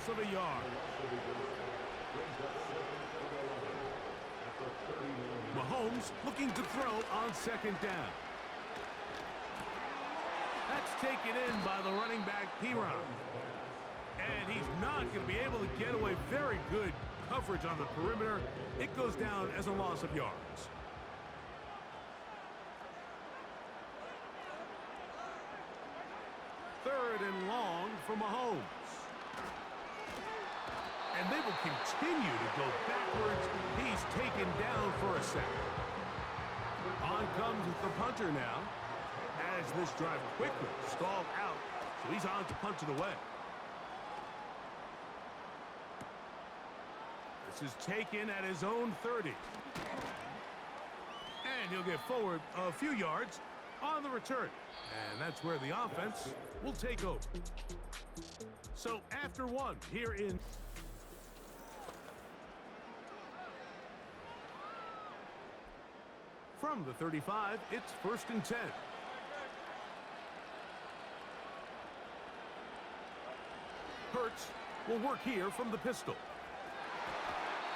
loss of a yard. Mahomes looking to throw on second down. That's taken in by the running back, Piron. And he's not going to be able to get away. Very good coverage on the perimeter. It goes down as a loss of yards. Third and long for Mahomes. And they will continue to go backwards. He's taken down for a sack. On comes the punter now, as this drive quickly stalled out. So he's on to punt it away. This is taken at his own 30. And he'll get forward a few yards on the return. And that's where the offense will take over. So after one here in... From the 35, it's 1st and 10. Hurts will work here from the pistol.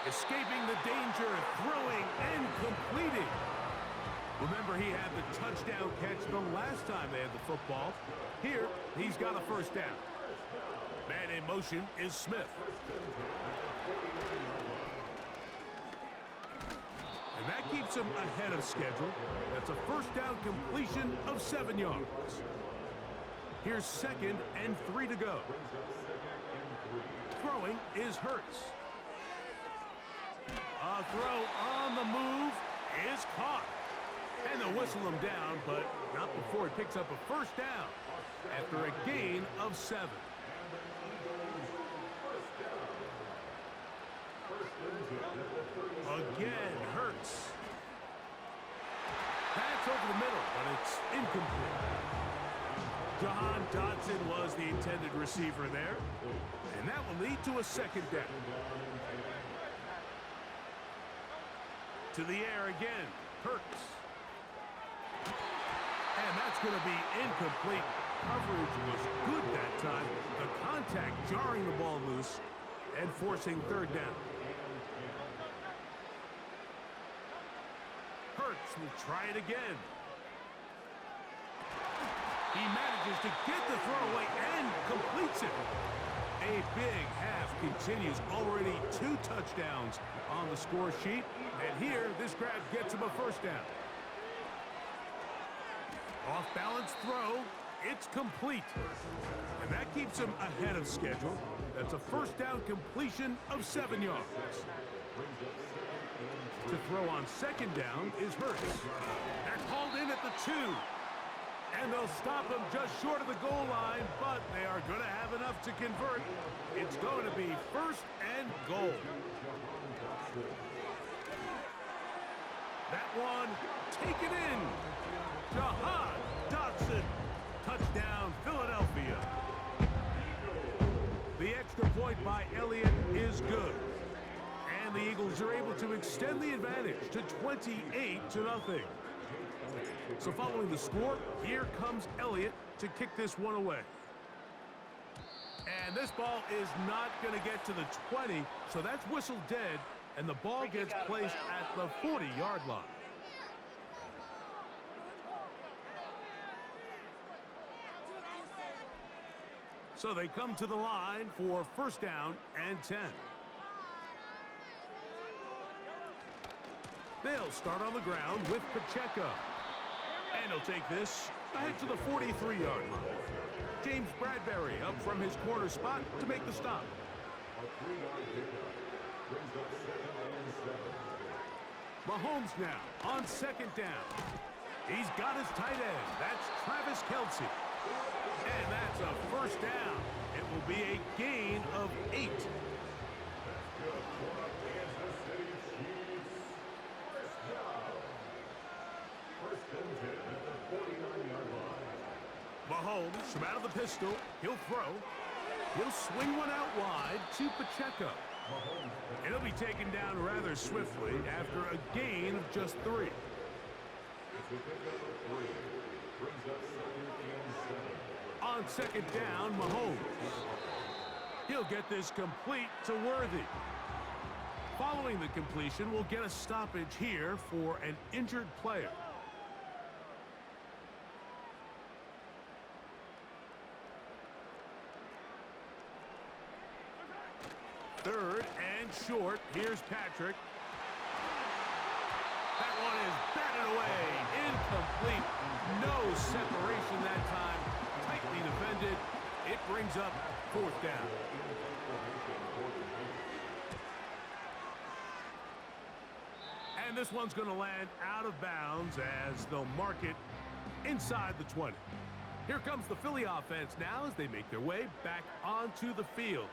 Escaping the danger, throwing and completing. Remember, he had the touchdown catch the last time they had the football. Here, he's got a first down. Man in motion is Smith. And that keeps him ahead of schedule. That's a first down completion of 7 yards. Here's 2nd and 3 to go. Throwing is Hurts. A throw on the move is caught. And they'll whistle him down, but not before he picks up a first down after a gain of 7. Again, Hurts. That's over the middle, but it's incomplete. Jahan Dotson was the intended receiver there, and that will lead to a 2nd down. To the air again, Hurts. And that's going to be incomplete. Coverage was good that time. The contact jarring the ball loose and forcing 3rd down. Hurts will try it again. He manages to get the throw away and completes it. A big half continues. Already 2 touchdowns on the score sheet. And here, this grab gets him a first down. Off-balance throw. It's complete. And that keeps him ahead of schedule. That's a first down completion of 7 yards. To throw on 2nd down is Hurts. They're called in at the 2. And they'll stop him just short of the goal line, but they are going to have enough to convert. It's going to be 1st and goal. That one taken in. Jahan Dotson. Touchdown, Philadelphia. The extra point by Elliott is good. And the Eagles are able to extend the advantage to 28-0. So following the score, here comes Elliott to kick this one away. And this ball is not going to get to the 20, so that's whistled dead, and the ball gets placed at the 40-yard line. So they come to the line for 1st down and 10. They'll start on the ground with Pacheco. And he'll take this ahead to the 43-yard line. James Bradbury up from his corner spot to make the stop. Mahomes now on 2nd down. He's got his tight end. That's Travis Kelce. And that's a first down. It will be a gain of 8. Mahomes from out of the pistol. He'll throw. He'll swing one out wide to Pacheco. And he'll be taken down rather swiftly after a gain of just 3. On 2nd down, Mahomes. He'll get this complete to Worthy. Following the completion, we'll get a stoppage here for an injured player. Third and short. Here's Patrick. That one is batted away. Incomplete. No separation that time. Tightly defended. It brings up fourth down. And this one's going to land out of bounds as they'll mark it inside the 20. Here comes the Philly offense now as they make their way back onto the field.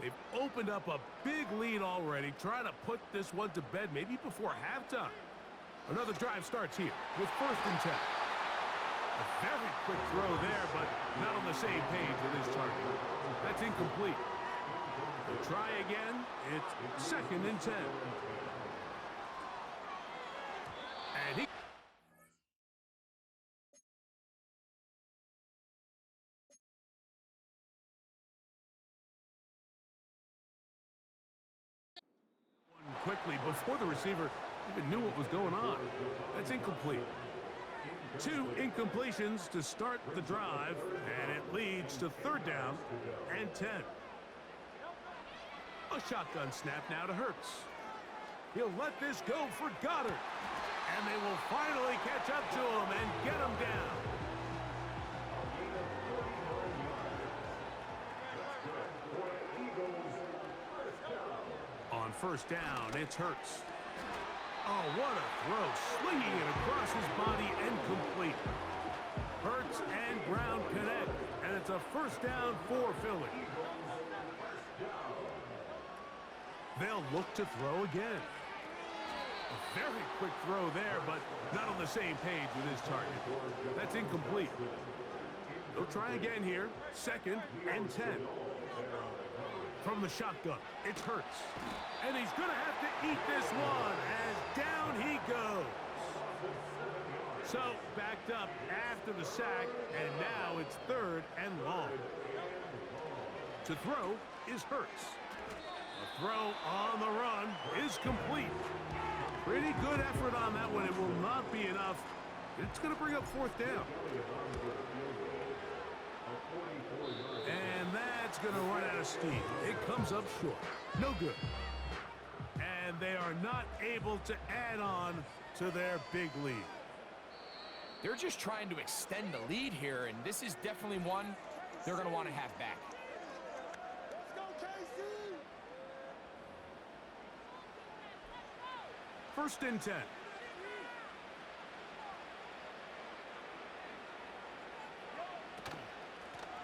They've opened up a big lead already, trying to put this one to bed maybe before halftime. Another drive starts here with 1st and 10. A very quick throw there, but not on the same page with his target. That's incomplete. They'll try again. It's 2nd and 10. And he... quickly before the receiver even knew what was going on. That's incomplete. 2 incompletions to start the drive, and it leads to 3rd down and 10. A shotgun snap now to Hurts. He'll let this go for Goddard, and they will finally catch up to him and get him down. On 1st down, it's Hurts. Oh, what a throw. Slinging it across his body and complete. Hurts and Brown connect, and it's a 1st down for Philly. They'll look to throw again. A very quick throw there, but not on the same page with his target. That's incomplete. They'll try again here. 2nd and 10. From the shotgun, it's Hurts. And he's going to have to eat this one as down he goes. So backed up after the sack, and now it's 3rd and long. To throw is Hurts. A throw on the run is complete. Pretty good effort on that one. It will not be enough. It's going to bring up 4th down. And that's going to run out of steam. It comes up short. No good. And they are not able to add on to their big lead. They're just trying to extend the lead here, and this is definitely one they're going to want to have back. Let's go, KC! 1st and 10.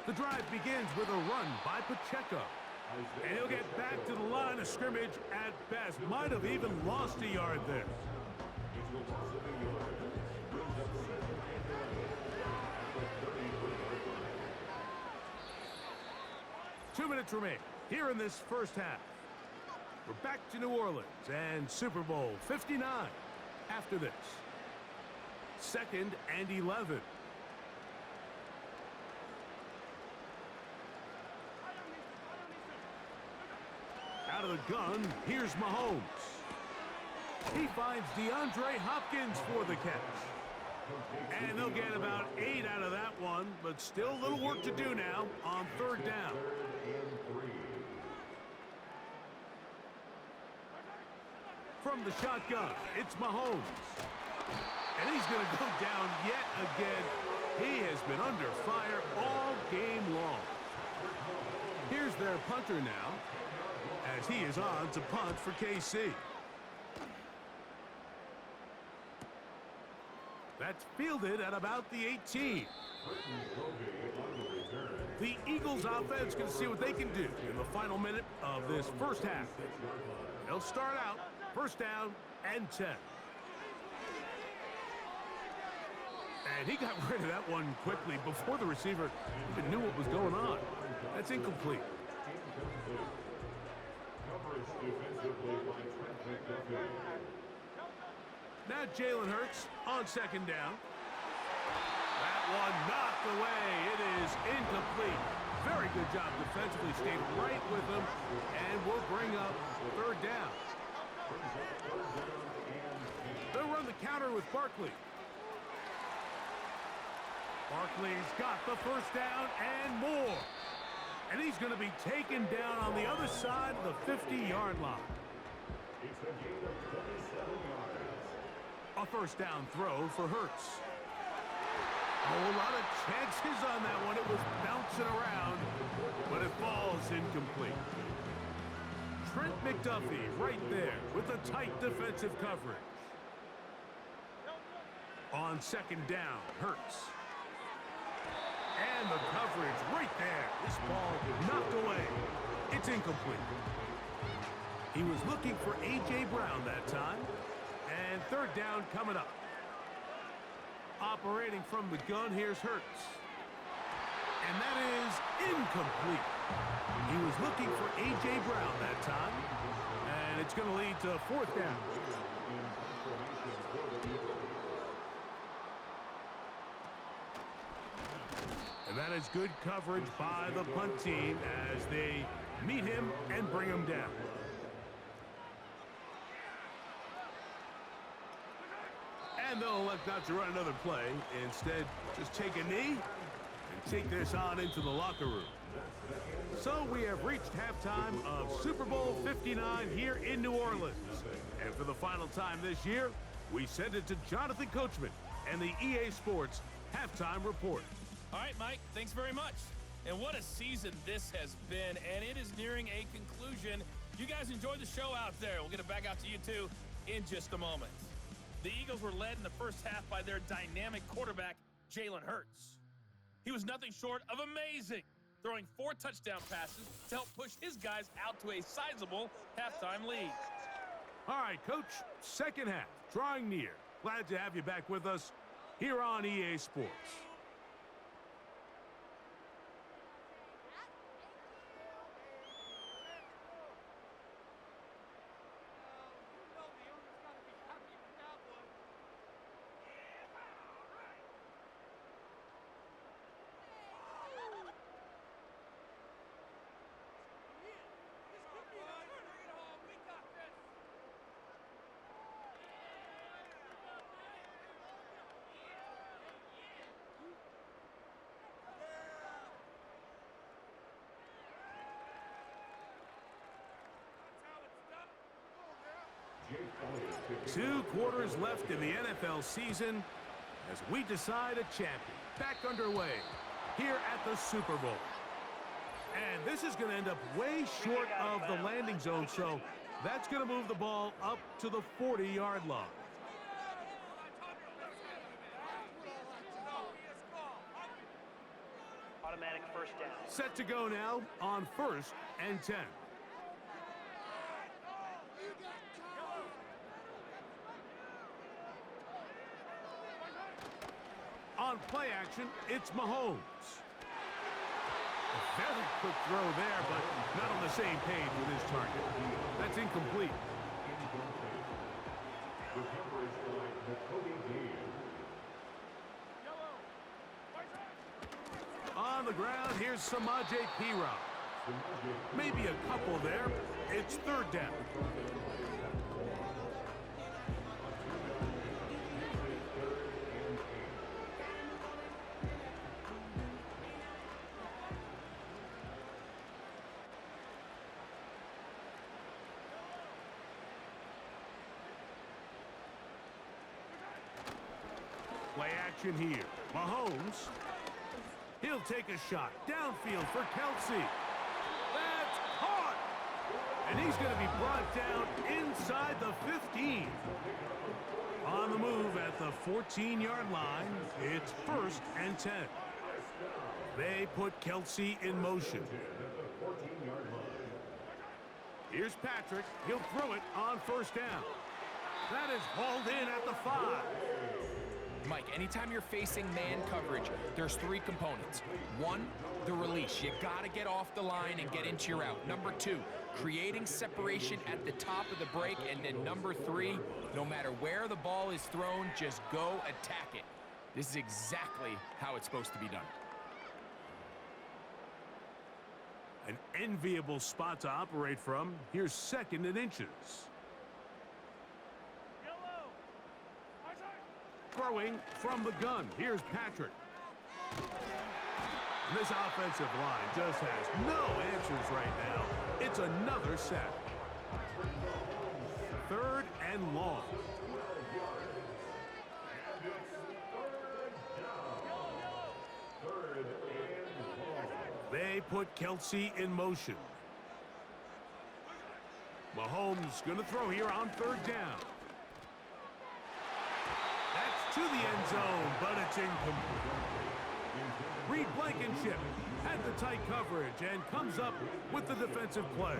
The drive begins with a run by Pacheco. And he'll get back to the line of scrimmage at best. Might have even lost a yard there. Two minutes remain here in this 1st half. We're back to New Orleans and Super Bowl 59 after this. 2nd and 11. Out of the gun, here's Mahomes. He finds DeAndre Hopkins for the catch. And they'll get about 8 out of that one, but still a little work to do now on 3rd down. From the shotgun, it's Mahomes. And he's going to go down yet again. He has been under fire all game long. Here's their punter now, as he is on to punt for KC. That's fielded at about the 18. The Eagles offense can see what they can do in the final minute of this 1st half. They'll start out 1st down and 10. And he got rid of that one quickly before the receiver even knew what was going on. That's incomplete. Now Jalen Hurts on 2nd down. That one knocked away. It is incomplete. Very good job defensively. Stayed right with him, and will bring up third down. They'll run the counter with Barkley. Barkley's got the first down and more. And he's going to be taken down on the other side of the 50-yard line. A first down throw for Hurts. Oh, a lot of chances on that one. It was bouncing around, but it falls incomplete. Trent McDuffie right there with a tight defensive coverage. On second down, Hurts. And the coverage right there. This ball knocked away. It's incomplete. He was looking for A.J. Brown that time. And third down coming up. Operating from the gun, here's Hurts. And that is incomplete. He was looking for A.J. Brown that time. And it's going to lead to fourth down. And that is good coverage by the punt team as they meet him and bring him down. And they'll elect not to run another play. Instead, just take a knee and take this on into the locker room. So we have reached halftime of Super Bowl 59 here in New Orleans. And for the final time this year, we send it to Jonathan Coachman and the EA Sports Halftime Report. All right, Mike, thanks very much. And what a season this has been, and it is nearing a conclusion. You guys enjoy the show out there. We'll get it back out to you, too, in just a moment. The Eagles were led in the first half by their dynamic quarterback, Jalen Hurts. He was nothing short of amazing, throwing 4 touchdown passes to help push his guys out to a sizable halftime lead. All right, Coach, second half, drawing near. Glad to have you back with us here on EA Sports. Two quarters left in the NFL season as we decide a champion. Back underway here at the Super Bowl. And this is going to end up way short of the landing zone, so that's going to move the ball up to the 40-yard line. Automatic first down. Set to go now on 1st and 10. On play action, it's Mahomes. A very quick throw there, but not on the same page with his target. That's incomplete. On the ground, here's Samaje Perine. Maybe a couple there. It's third down. Play action here. Mahomes. He'll take a shot. Downfield for Kelsey. That's caught. And he's going to be brought down inside the 15. On the move at the 14-yard line, it's 1st and 10. They put Kelsey in motion. Here's Patrick. He'll throw it on 1st down. That is hauled in at the 5. Mike, anytime you're facing man coverage, there's 3 components. 1, the release. You got to get off the line and get into your route. Number 2, creating separation at the top of the break. And then number 3, no matter where the ball is thrown, just go attack it. This is exactly how it's supposed to be done. An enviable spot to operate from. Here's 2nd and inches. Throwing from the gun. Here's Patrick. And this offensive line just has no answers right now. It's another sack. 3rd and long. They put Kelsey in motion. Mahomes going to throw here on 3rd down. That's to the end zone, but it's incomplete. Reed Blankenship had the tight coverage and comes up with the defensive play.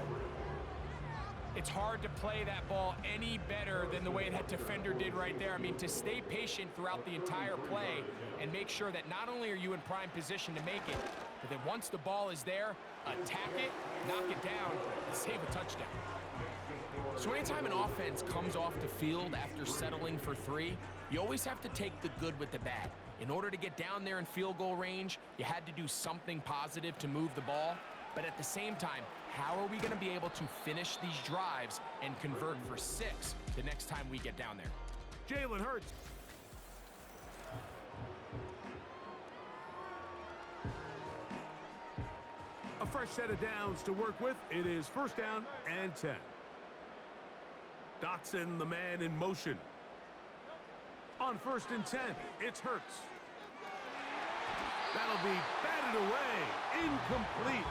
It's hard to play that ball any better than the way that defender did right there. I mean, to stay patient throughout the entire play and make sure that not only are you in prime position to make it, but that once the ball is there, attack it, knock it down, and save a touchdown. So anytime an offense comes off the field after settling for 3, you always have to take the good with the bad. In order to get down there in field goal range, you had to do something positive to move the ball. But at the same time, how are we going to be able to finish these drives and convert for 6 the next time we get down there? Jalen Hurts. A fresh set of downs to work with. It is 1st down and 10. Dotson, the man in motion. On 1st and 10, it's Hurts. That'll be batted away. Incomplete.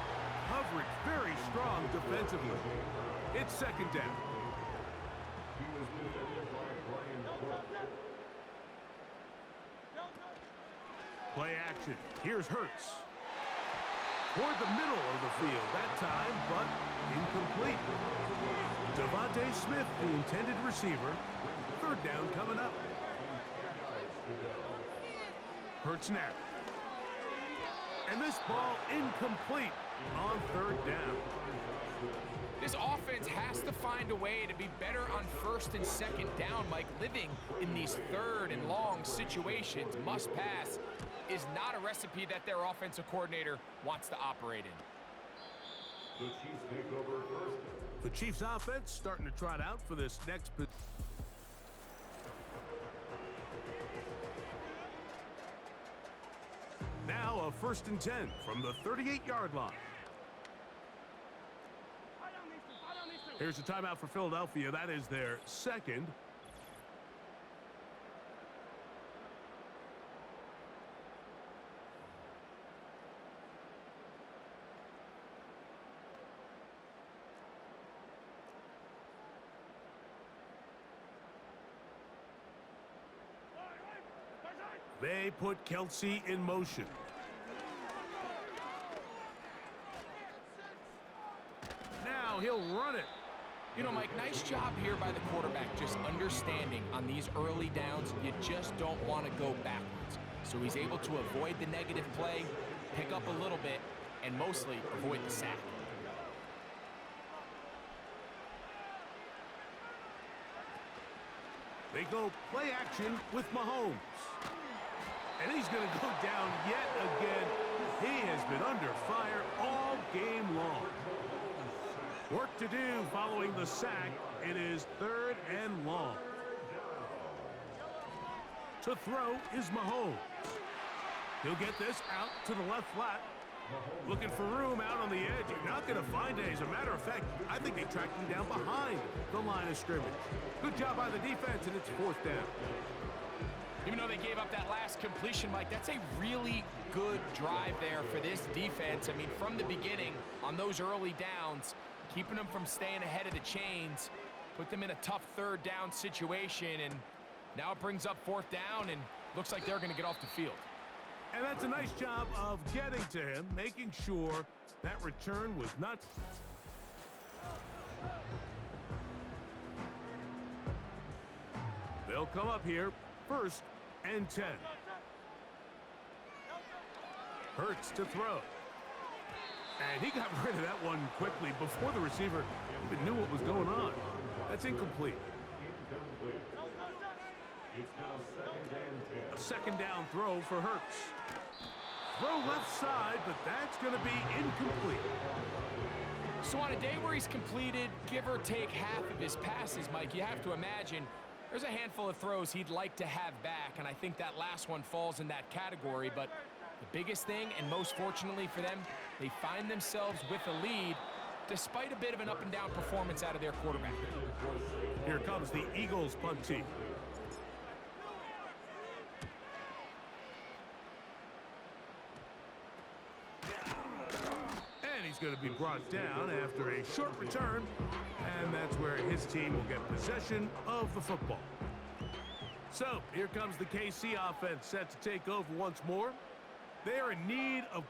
Coverage very strong defensively. It's 2nd down. Play action. Here's Hurts. Toward the middle of the field that time, but incomplete. Devontae Smith, the intended receiver. 3rd down coming up. Hurts now. And this ball incomplete on 3rd down. This offense has to find a way to be better on 1st and 2nd down, Mike. Living in these 3rd and long situations, must pass, is not a recipe that their offensive coordinator wants to operate in. The Chiefs take over first. The Chiefs offense starting to trot out for this next. Now a 1st and 10 from the 38-yard line. Here's a timeout for Philadelphia. That is their 2nd. They put Kelsey in motion. Now he'll run it. You know, Mike, nice job here by the quarterback, just understanding on these early downs, you just don't want to go backwards. So he's able to avoid the negative play, pick up a little bit, and mostly avoid the sack. They go play action with Mahomes. And he's going to go down yet again. He has been under fire all game long. Work to do following the sack. It is 3rd and long. To throw is Mahomes. He'll get this out to the left flat. Looking for room out on the edge. You're not going to find it. As a matter of fact, I think they tracked him down behind the line of scrimmage. Good job by the defense, and it's 4th down. Even though they gave up that last completion, Mike, that's a really good drive there for this defense. I mean, from the beginning, on those early downs, keeping them from staying ahead of the chains, put them in a tough 3rd down situation, and now it brings up 4th down, and looks like they're going to get off the field. And that's a nice job of getting to him, making sure that return was not. They'll come up here, 1st and 10. Hurts to throw. And he got rid of that one quickly before the receiver even knew what was going on. That's incomplete. A 2nd down throw for Hurts. Throw left side, but that's going to be incomplete. So on a day where he's completed, give or take half of his passes, Mike, you have to imagine there's a handful of throws he'd like to have back, and I think that last one falls in that category. But the biggest thing, and most fortunately for them, they find themselves with a lead despite a bit of an up-and-down performance out of their quarterback. Here comes the Eagles punt team. And he's going to be brought down after a short return, and that's where his team will get possession of the football. So here comes the KC offense set to take over once more. They are in need of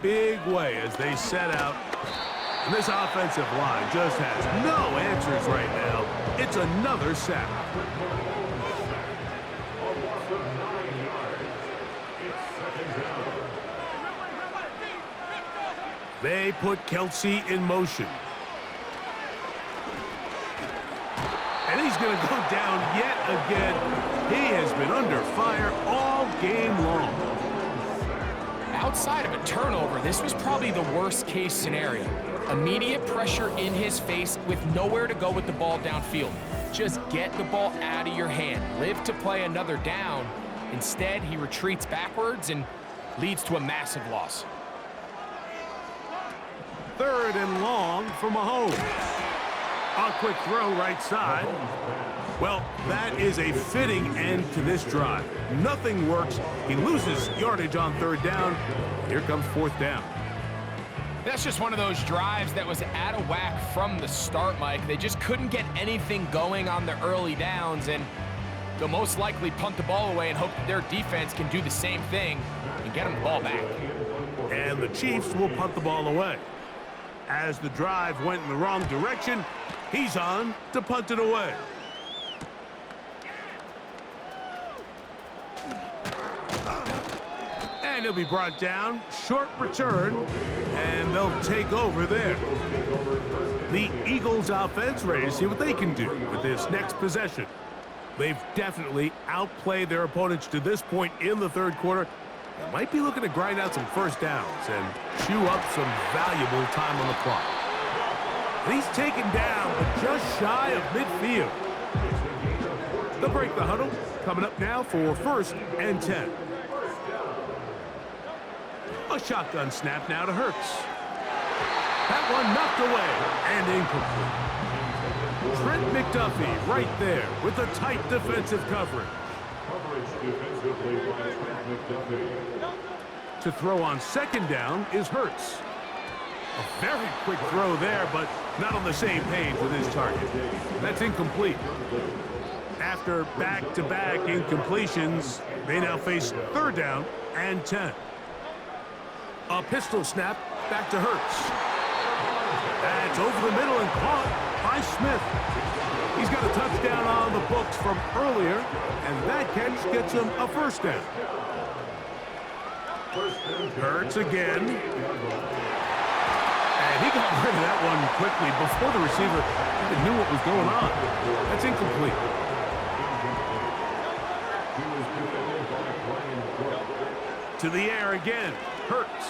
big way as they set out. And this offensive line just has no answers right now. It's another sack. They put Kelsey in motion. And he's going to go down yet again. He has been under fire all game long. Outside of a turnover, this was probably the worst case scenario. Immediate pressure in his face with nowhere to go with the ball downfield. Just get the ball out of your hand. Live to play another down. Instead, he retreats backwards and leads to a massive loss. 3rd and long for Mahomes. A quick throw right side. Well, that is a fitting end to this drive. Nothing works. He loses yardage on 3rd down. Here comes 4th down. That's just one of those drives that was out of whack from the start, Mike. They just couldn't get anything going on the early downs, and they'll most likely punt the ball away and hope that their defense can do the same thing and get them the ball back. And the Chiefs will punt the ball away. As the drive went in the wrong direction, he's on to punt it away. And he'll be brought down. Short return. And they'll take over there. The Eagles offense ready to see what they can do with this next possession. They've definitely outplayed their opponents to this point in the 3rd quarter. They might be looking to grind out some 1st downs and chew up some valuable time on the clock. And he's taken down, but just shy of midfield. They'll break the huddle. Coming up now for 1st and 10. A shotgun snap now to Hurts. That one knocked away and incomplete. Trent McDuffie right there with a tight defensive coverage. To throw on 2nd down is Hurts. A very quick throw there, but not on the same page with his target. That's incomplete. After back-to-back incompletions, they now face 3rd down and 10. A pistol snap back to Hurts. That's over the middle and caught by Smith. He's got a touchdown on the books from earlier, and that catch gets him a 1st down. Hurts again. And he got rid of that one quickly before the receiver even knew what was going on. That's incomplete. To the air again. Hurts.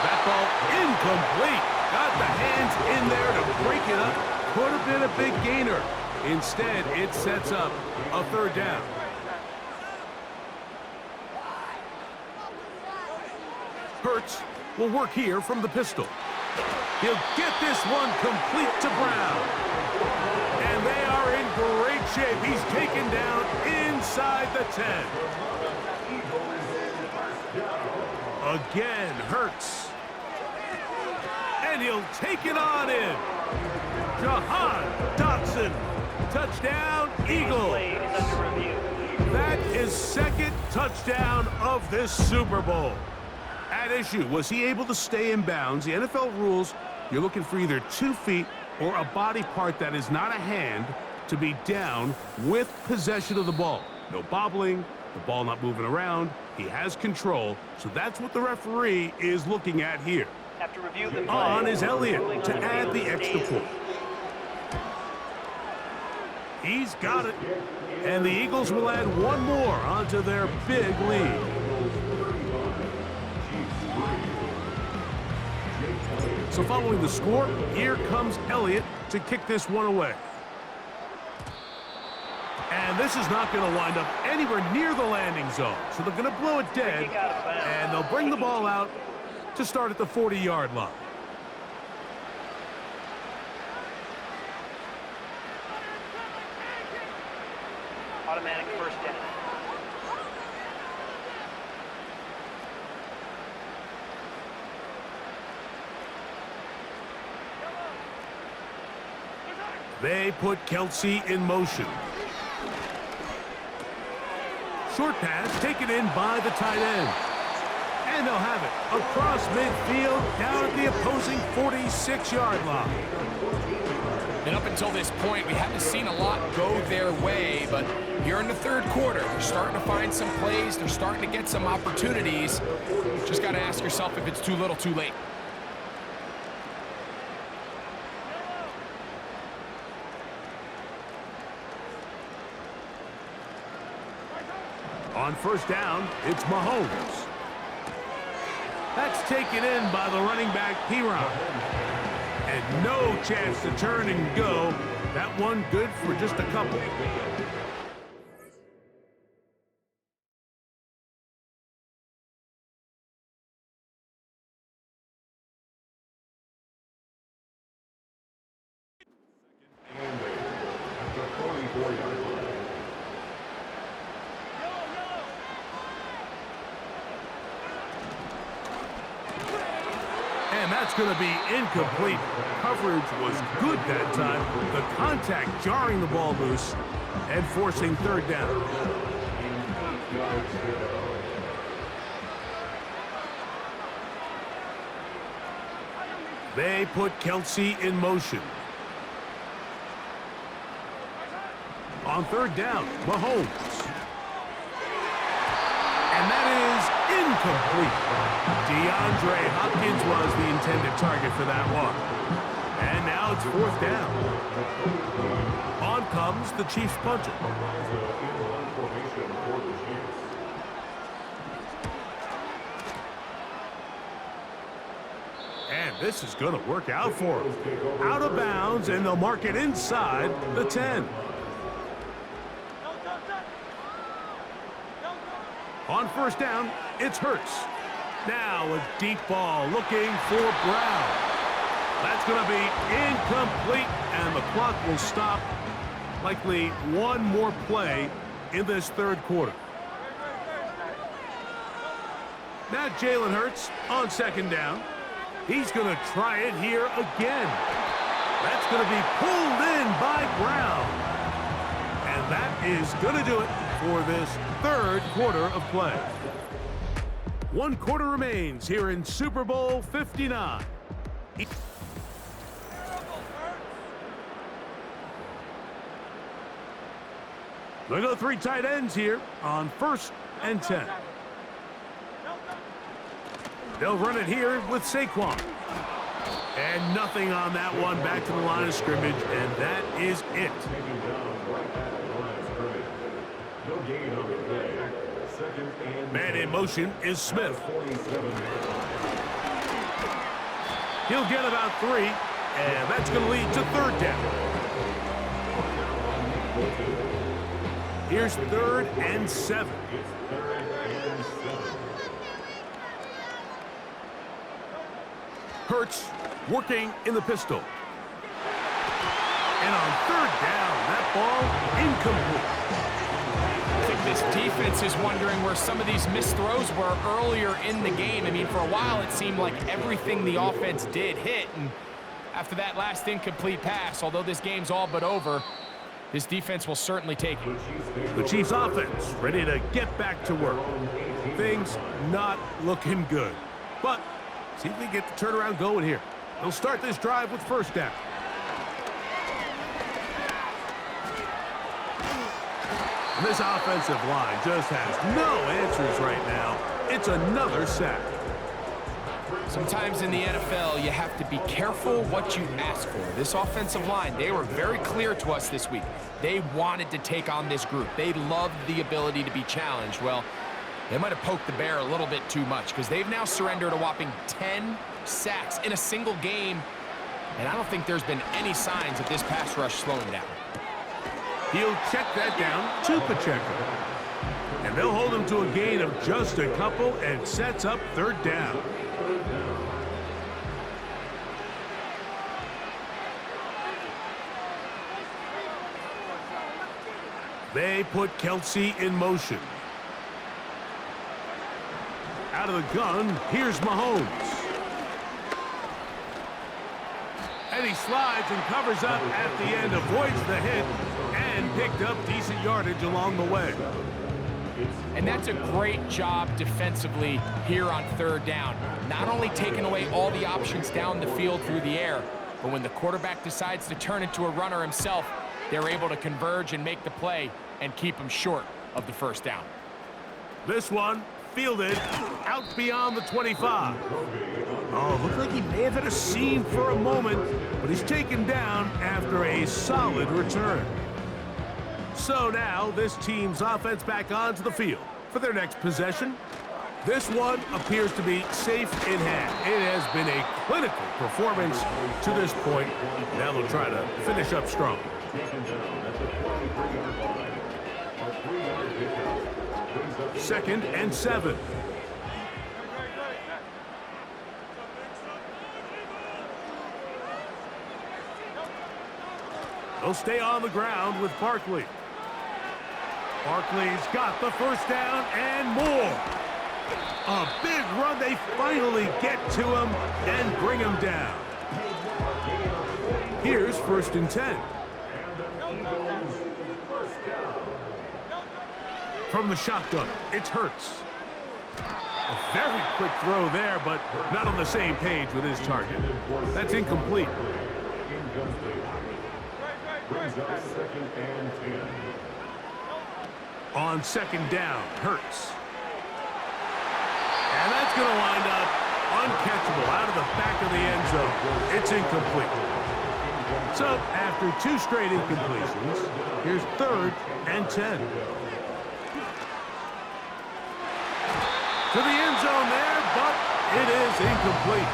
That ball incomplete. Got the hands in there to break it up. Could have been a big gainer. Instead, it sets up a 3rd down. Hurts will work here from the pistol. He'll get this one complete to Brown. And they are in great shape. He's taken down inside the 10. Again, Hurts. And he'll take it on in. Jahan Dotson. Touchdown, Eagles. That is 2nd touchdown of this Super Bowl. At issue, was he able to stay in bounds? The NFL rules, you're looking for either 2 feet or a body part that is not a hand to be down with possession of the ball. No bobbling, the ball not moving around. He has control, so that's what the referee is looking at here. After review the play, on is Elliott to add the extra point. He's got it. And the Eagles will add one more onto their big lead. So following the score, here comes Elliott to kick this one away. And this is not going to wind up anywhere near the landing zone. So they're going to blow it dead, and they'll bring the ball out to start at the 40-yard line. Automatic 1st down. They put Kelsey in motion. Short pass taken in by the tight end. And they'll have it across midfield down at the opposing 46-yard line. And up until this point, we haven't seen a lot go their way, but here in the third quarter, they're starting to find some plays. They're starting to get some opportunities. Just got to ask yourself if it's too little, too late. On first down, it's Mahomes. That's taken in by the running back, Piron. And no chance to turn and go. That one good for just a couple. And that's going to be incomplete. Coverage was good that time. The contact jarring the ball loose and forcing third down. They put Kelsey in motion. On third down, Mahomes. And that is incomplete. DeAndre Hopkins was the intended target for that one. And now it's fourth down. On comes the Chiefs punter. And this is going to work out for him. Out of bounds, and they'll mark it inside the 10. On first down, it's Hurts. Now a deep ball looking for Brown. That's going to be incomplete, and the clock will stop. Likely one more play in this third quarter. Now Jalen Hurts on second down. He's going to try it here again. That's going to be pulled in by Brown. And that is going to do it for this third quarter of play. One quarter remains here in Super Bowl 59. They go three tight ends here on first and 10. They'll run it here with Saquon. And nothing on that one. Back to the line of scrimmage, and that is it. Man in motion is Smith. He'll get about 3, and that's going to lead to third down. Here's third and 7. Hurts working in the pistol. And on third down, that ball incomplete. I think this defense is wondering where some of these missed throws were earlier in the game. I mean, for a while it seemed like everything the offense did hit, and after that last incomplete pass, although this game's all but over, this defense will certainly take it. The Chiefs offense ready to get back to work. Things not looking good, but see if they get the turnaround going here. They'll start this drive with first down. This offensive line just has no answers right now. It's another sack. Sometimes in the NFL, you have to be careful what you ask for. This offensive line, they were very clear to us this week. They wanted to take on this group. They loved the ability to be challenged. Well, they might have poked the bear a little bit too much because they've now surrendered a whopping 10 sacks in a single game, and I don't think there's been any signs of this pass rush slowing down. He'll check that down to Pacheco. And they'll hold him to a gain of just a couple and sets up third down. They put Kelsey in motion. Out of the gun, here's Mahomes. And he slides and covers up at the end, avoids the hit, and picked up decent yardage along the way. And that's a great job defensively here on third down. Not only taking away all the options down the field through the air, but when the quarterback decides to turn into a runner himself, they're able to converge and make the play and keep him short of the first down. This one fielded out beyond the 25. Oh, looked like he may have had a seam for a moment, but he's taken down after a solid return. So now this team's offense back onto the field for their next possession. This one appears to be safe in hand. It has been a clinical performance to this point. Now they'll try to finish up strong. Second and 7. They'll stay on the ground with Barkley. Barkley's got the first down and more. A big run. They finally get to him and bring him down. Here's first and 10. From the shotgun, it's Hurts. A very quick throw there, but not on the same page with his target. That's incomplete. On second down, Hurts. And that's going to wind up uncatchable out of the back of the end zone. It's incomplete. So after 2 straight incompletions, here's third and 10. To the end zone there, but it is incomplete.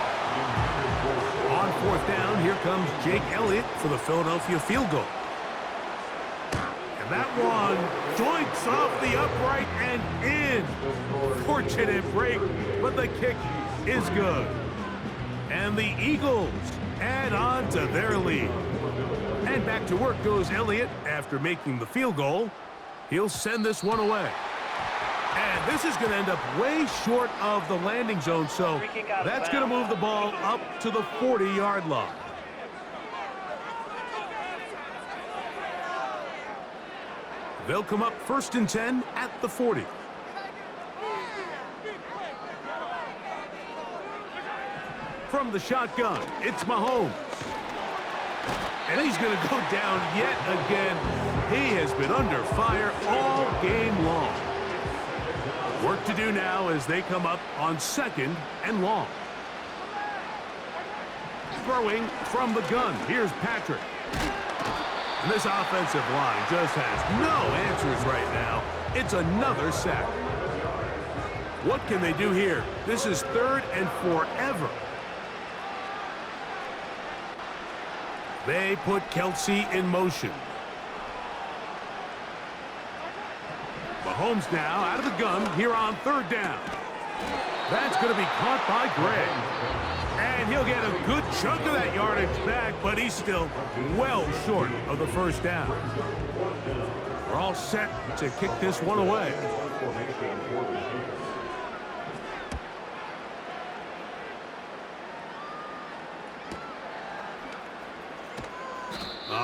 On fourth down, here comes Jake Elliott for the Philadelphia field goal. And that one joints off the upright and in. Fortunate break, but the kick is good. And the Eagles add on to their lead. And back to work goes Elliott after making the field goal. He'll send this one away. And this is going to end up way short of the landing zone, so that's going to move the ball up to the 40-yard line. They'll come up first and 10 at the 40. From the shotgun, it's Mahomes. And he's going to go down yet again. He has been under fire all game long. Work to do now as they come up on second and long. Throwing from the gun. Here's Patrick. And this offensive line just has no answers right now. It's another sack. What can they do here? This is third and forever. They put Kelsey in motion. Mahomes now out of the gun here on third down. That's going to be caught by Gregg. And he'll get a good chunk of that yardage back, but he's still well short of the first down. We're all set to kick this one away.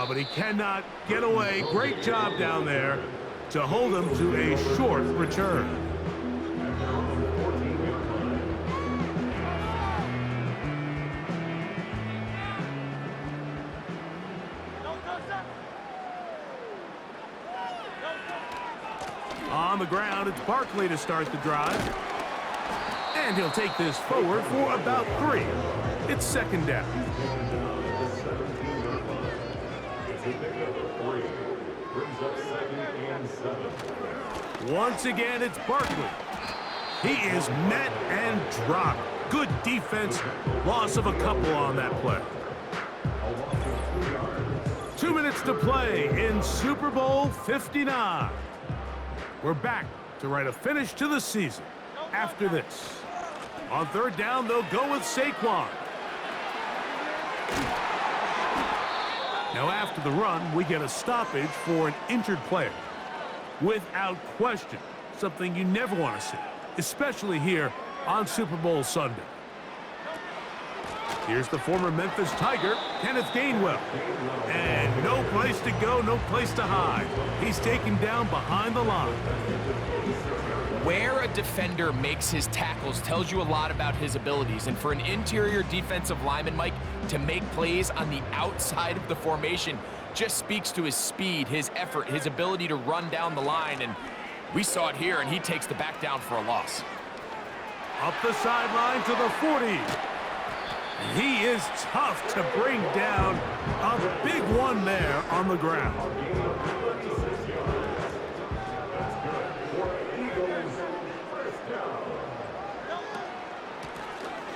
But he cannot get away. Great job down there to hold him to a short return. On the ground, it's Barkley to start the drive. And he'll take this forward for about 3. It's second down. Once again, it's Barkley. He is met and dropped. Good defense. Loss of a couple on that play. 2 minutes to play in Super Bowl 59. We're back to write a finish to the season after this. On third down, they'll go with Saquon. Now after the run, we get a stoppage for an injured player. Without question, something you never want to see, especially here on Super Bowl Sunday. Here's the former Memphis Tiger, Kenneth Gainwell. And no place to go, no place to hide. He's taken down behind the line. Where a defender makes his tackles tells you a lot about his abilities. And for an interior defensive lineman, Mike, to make plays on the outside of the formation just speaks to his speed, his effort, his ability to run down the line. And we saw it here, and he takes the back down for a loss. Up the sideline to the 40. He is tough to bring down. A big one there on the ground.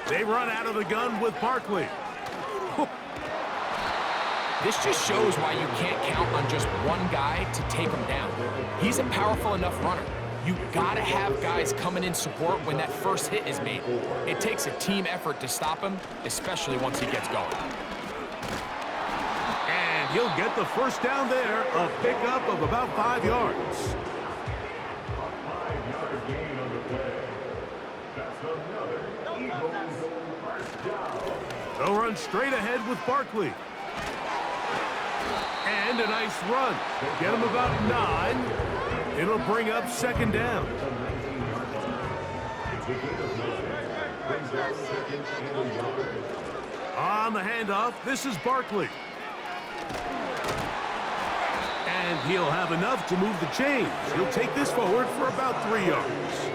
They run out of the gun with Barkley. This just shows why you can't count on just one guy to take him down. He's a powerful enough runner. You gotta have guys coming in support when that first hit is made. It takes a team effort to stop him, especially once he gets going. And he'll get the first down there, a pickup of about 5 yards. They'll run straight ahead with Barkley. And a nice run. Get him about 9. It'll bring up second down. On the handoff, this is Barkley. And he'll have enough to move the chains. He'll take this forward for about 3 yards.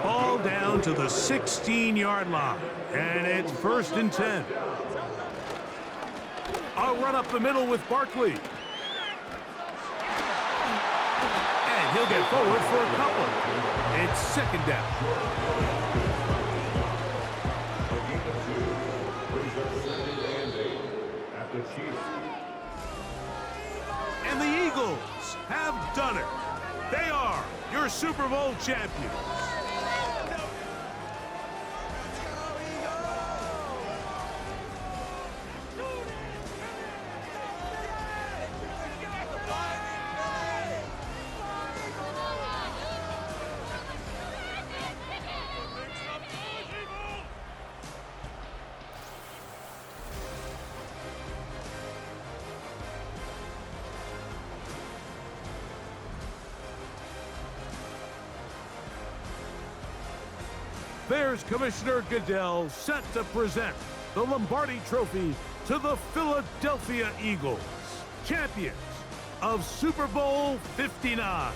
Ball down to the 16-yard line. And it's 1st and 10. A run up the middle with Barkley. And he'll get forward for a couple. It's second down. And the Eagles have done it. They are your Super Bowl champions. Bears Commissioner Goodell set to present the Lombardi Trophy to the Philadelphia Eagles, champions of Super Bowl 59.